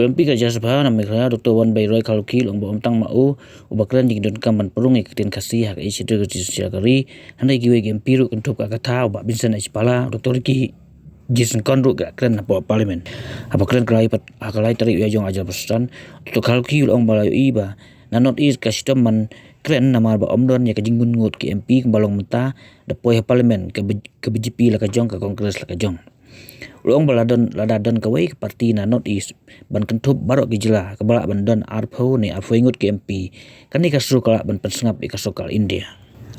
MP ka jasbha na Meghalaya Dr. Wan Bai Roy Kharlukhi long ba tang mau ubakran jing don kam ban perung Ktien Khasi hak isi de siagari handai giwe MP ru kentup Agatha ba Vincent Ispala Dr. Ki Jason Konru ga Kren na parlimen apa Kren krai pat akalai tari ya jong ajar pesan Dr. Kharlukhi long ba iba na not is ka sistem man Kren namar ba omdon ya ka jingun ngut ki MP balong menta depoi parlimen ke BJP la ka jong ka kongres la ka jong Long baladon ladadon kawai ke parti na North East ban kentup barok gijela ke balak bandon arpo ni arpo ingut ke MP kani kasru kalak ban pensengap i kasokal India.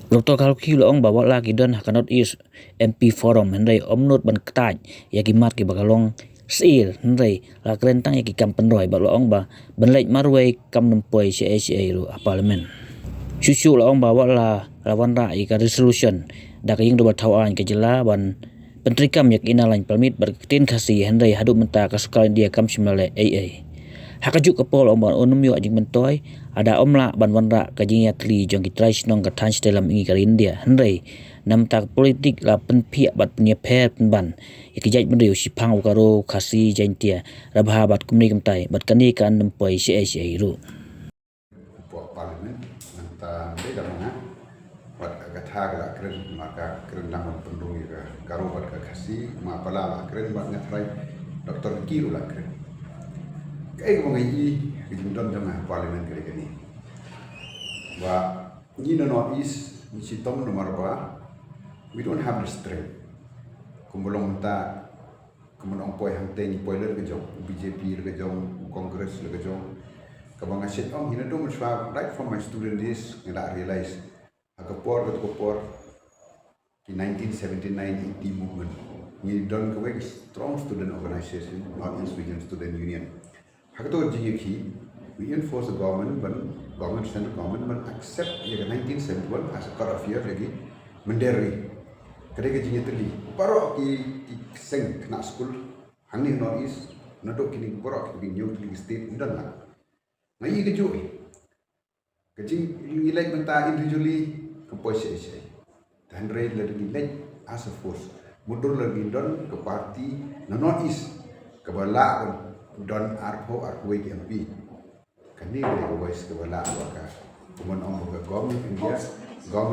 Dr. Kharlukhi long bawa lagi don hak North East MP forum hendai omnut ban ketaj ya kimat ki bagalong sir hendai la kerentang ya ki kam penroi ba long ba ban leit marwai kam nempoi CA ru parlimen. Cucu long bawa la lawan ra i ka resolution da ka ying do batawan ke jela ban Pentrikam yak inalan permit berketin Khasi hendai haduk menta kasukal India kam simale AA. Hakajuk kapol omban onum yo ajing mentoi ada omla ban wanra kajing yatli jong kitrai snong ka tans dalam ingi kar India hendai nam tak politik la penpiak bat punya per penban ikijaj mendiu sipang ukaro Khasi jaintia rabha bat kumni kamtai bat kani kan nempoi CA ru. Parlimen nanta beda mana wat Agatha la Kren maka Kren laman pendung ya karo bat Khasi ma pala Kren bat ngatrai Dr. Ki la Kren kai mo ngai bidon jama parlimen kare kani wa ni no North East ni sitom nomor ba we don't have the strength kumbolong ta kumbolong poi hangte ni poi le ke jong BJP le ke jong Congress le ke jong kabang asit om hina do muswa right from my student days ngada realize akapor ki 1979 80 movement ni don ko strong student organization North East Region Student Union hakato jiki we enforce the government central government but accept ye 1971 as a cut of year lagi menderi kadege jingi teli paro ki seng kena school hangni North East nado kini paro ki new state ndan la ngai ke joi kajing nilai menta individually ke posisi dan rate lagi nilai as a force mundur lagi don ke parti na North East ke bala don arpo ke MP kani ke voice ke bala ka kumon om ke government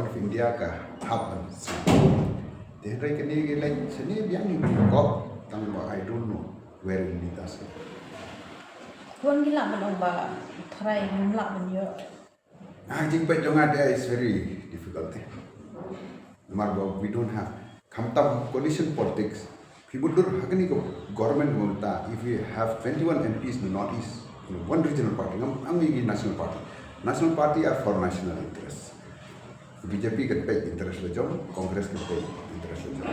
of India ka happen dan rate kani nilai seni biang ni kok tang I don't know where it lead us. Tuan gila menong ba try ngumla menyo. Jing pe jong ada is very difficult. Nomor we don't have kamtam coalition politics. Kibudur hakani ko government monta if we have 21 MPs in the North East, one regional party, ang national party. National party are for national interests. BJP can pay interest le jong, Congress can pay interest le jong.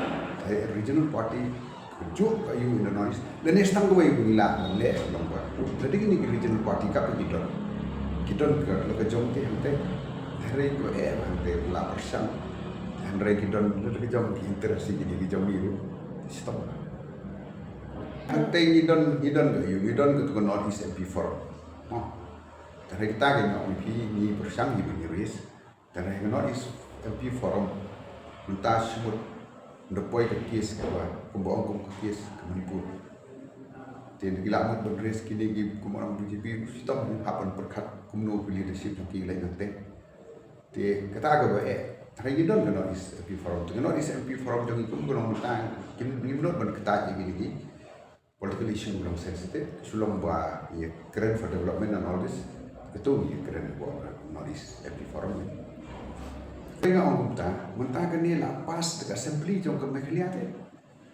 Regional party jo ayu in the North East. The next time go ngila le lomba. Jadi ni regional party ka pagidon. Kidon ke lo ke jong ti hante. Hari ko hante la persan. Hari kidon lo ke jong interest ni jong biru. Stop. Hante ngidon ke tu North East MP forum. Oh. Hari kita ke MP ni persan ni biris. Hari North East MP forum mentas semut Depoi ke kes ke bawah, kumbaong ke kes ke Manipur. Tiada gila amat berdres kini gi kumorang BJP stop hapan perkat kumno leadership ki lain nanti. Ti kata ke bae, hari ini don kena is MP forum. Kena is MP forum jangan kum kurang mutang. Kini not ban kata je gini. Political issue belum sensitive. Sulung ba ye Kren for development and all this. Itu ye Kren buat not is MP forum. Tengah orang kumta, mentah kini lapas dekat assembly jom ke Meghalaya tu.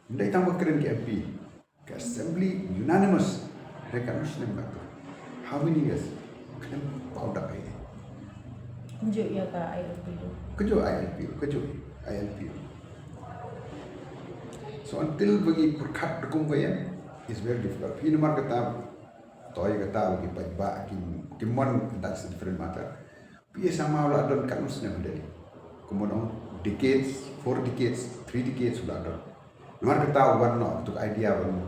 Mendai tambah Kren ke MP, ke assembly unanimous recognition yang tu. How many years? Kena paudak ini. Kunjuk ya ka ILP tu. Kunjuk ILP. So until bagi perkat dekung kaya is very difficult. Ini mar kata, toy kata bagi pajak kimon that's a different matter. Biasa sama lah don kanus ni mendai. Kemudian decades, 4 decades, 3 decades sudah ada. Nomor kita warna untuk idea warna.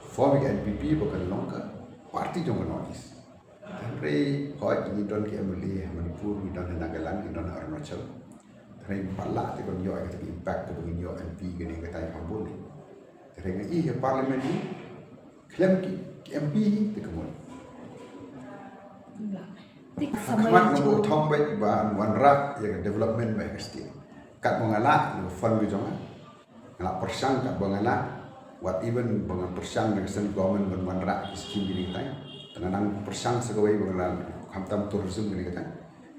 Form NPP bukan longkah parti jangan notis. Tapi hot ni don ke Emily, Manipur, ni don Nagaland, ni don Arunachal. Tapi pala tu kan yo ada impact tu kan MP gini kita yang hambur ni. Tapi ini parlimen ni klaim MP te kemul Tik samai khmat chu ngo thong bai ba wan rak ya development bai Ktien kat mongala no fund bi jonga ngala persang kat bangala what even bangan persang dengan sen government ban wan rak scheme ni tai tanang persang segawai bangala khamtam tourism ni kata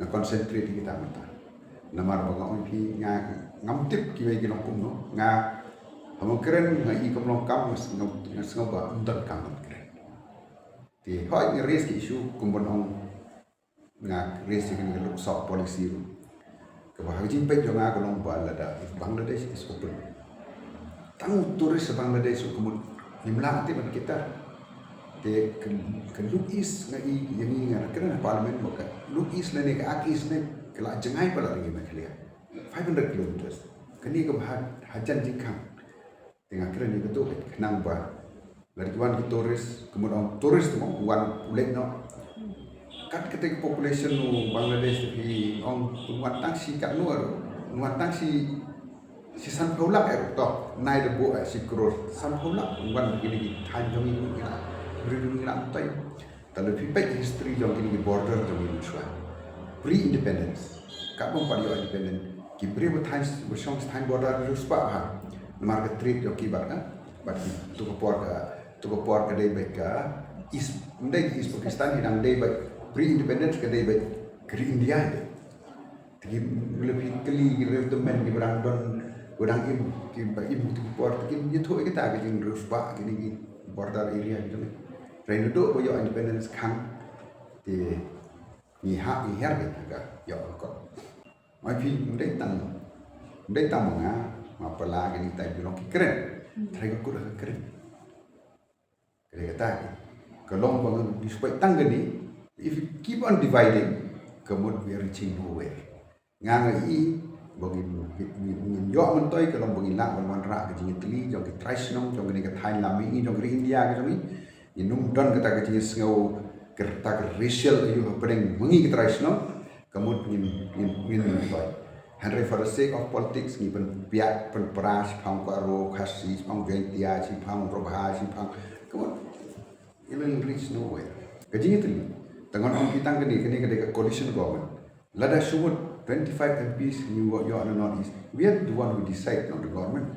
na concentrate kita mata namar banga onpi nga ngamtip kiwe kilong kum no nga hamong Kren nga i kamlong kam nga sngoba undak kam Kren ti hoi ni risk issue kumbon ong nga risk ni look soft policy ke bahagi jimpe jonga kolong ba lada if Bangladesh is open tang turis Bangladesh kumun himlang ti man kita te ke look is nga i yang nga Kren parliament boka look is le ne ka akis ne kala jengai pala lagi maklia 500 kilometers kani ke bahad hajan jingkang tengah Kren ni betul kenang ba dari kawan kita turis tu wan ulet no kat ketika population nu Bangladesh di ong nuat tang si kat nuat tang si san pholak to nai de bo si kror san pholak wan begini time jong ini kita beri nak tai tapi pipet history jong ini border jong ini shwa pre independence kat bom padio independent ki beri times bersong time border ruspa ha market trade jong ki bar but tu ko por ka dei beka is ndai is Pakistan hidang dei bek pre-independence kedai baik ke India je. Tegi lebih keli retemen di berang don berang im tu port tegi ye thoi kita ke jing ruspa kini border area gitu ni. Rain do boyo independence kan di ni ha ni her ke yo ko. Mai pi ndai tang nga ma pala kini tai bilong ki Kren. Trai ko dah Kren. Kere kata kalau bangun di supaya tang gini if you keep on dividing, kemudian we are reaching nowhere. Nganga i bagi yo mentoy kalau bagi lang ban rak ke jing tli jong ke trash nong jong ke Thai lami ni jong ke India ke jong ni num don kata ke jing sngau kerta ke racial you bring mengi ke trash nong kemudian ngin mentoy. Henry for the sake of politics ni pen piat pen pras phang ko ro Khasi phang ventia chi phang robha chi phang kemudian it will reach nowhere. Ke jing tli Tangan orang kita kini ke coalition government. Lada sumut 25 MPs you are not is. We are the one who decide, not the government.